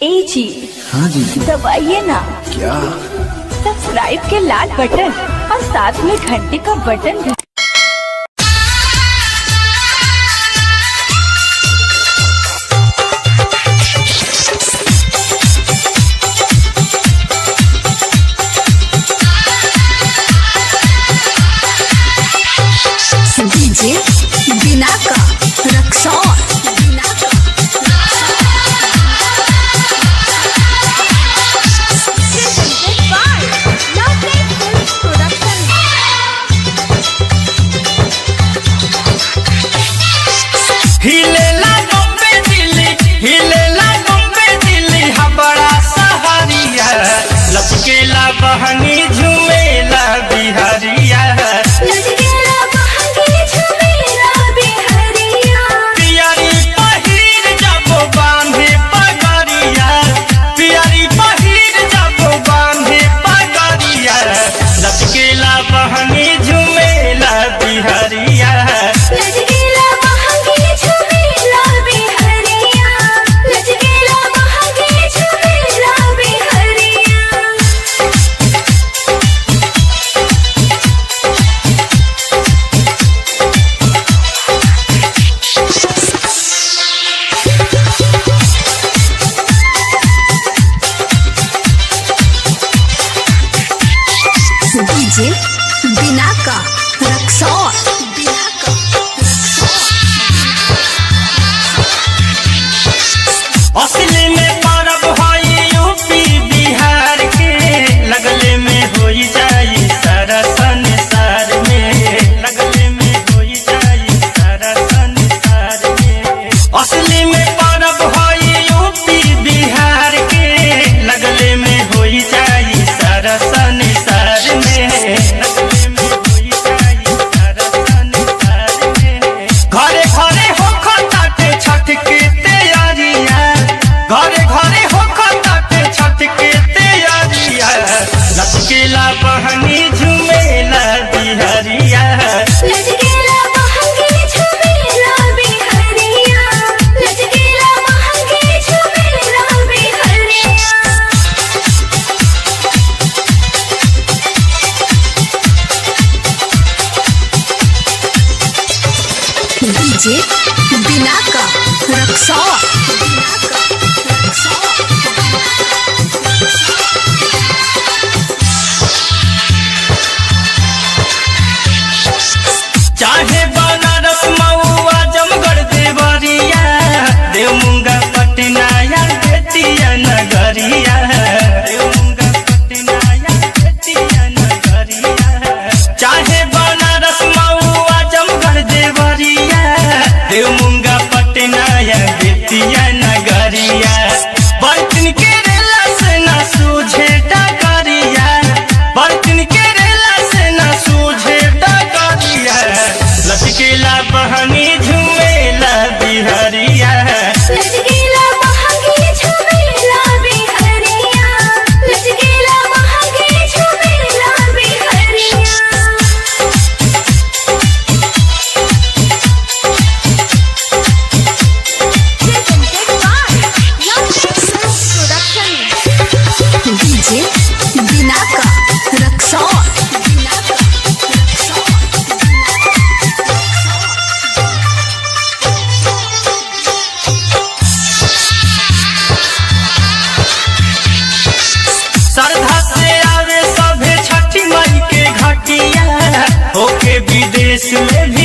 ए जी। हाँ जी। दबाइए ना। क्या? सब्सक्राइब के लाल बटन और साथ में घंटे का बटन भी। डीजे बिना का रक्सौल। लचकेला बहनी झूमेला बिहारिया, पियरी पहिर जब बांधे पगड़िया, पियरी पहिर जब बांधे पगड़िया, लचकेला बहनी झूमेला बिहारिया। डीजे बिना का रक्सौल। असली में परब है यूपी बिहार के, लगले में हो जाई सारा संसार में, लगले में हो जाई सारा संसार में। असली में परब है यूपी बिहार के, लगले में हो जाई सारा संसार में, लगले में हो जाई सारा संसार में। घरे घरे हो खताटे छठ के तैयारिया, घरे घरे हो खताटे छठ के तैयारिया, लचकेला बहनी झूमेला बिहारिया। डीजे बिना का रक्सौल। चाहे बनारस मऊ आजमगढ़ देवरिया, देवमुंगा पटना या बेतिया नगरिया, देवमुंगा पटना या बेतिया नगरिया। चाहे बनारस मऊ आजमगढ़ देवरिया, देवमुंगा पटना या बेतिया नगरिया। बर्तन के रेला से न सूझे डगरिया, बर्तन के रेला से न सूझे डगरिया, लचकेला बहनी झूमेला बिहारिया। डीजे बिना का रक्सौल। श्रद्धा से आवे सभे छठी माई के घटिया, होके विदेश में भी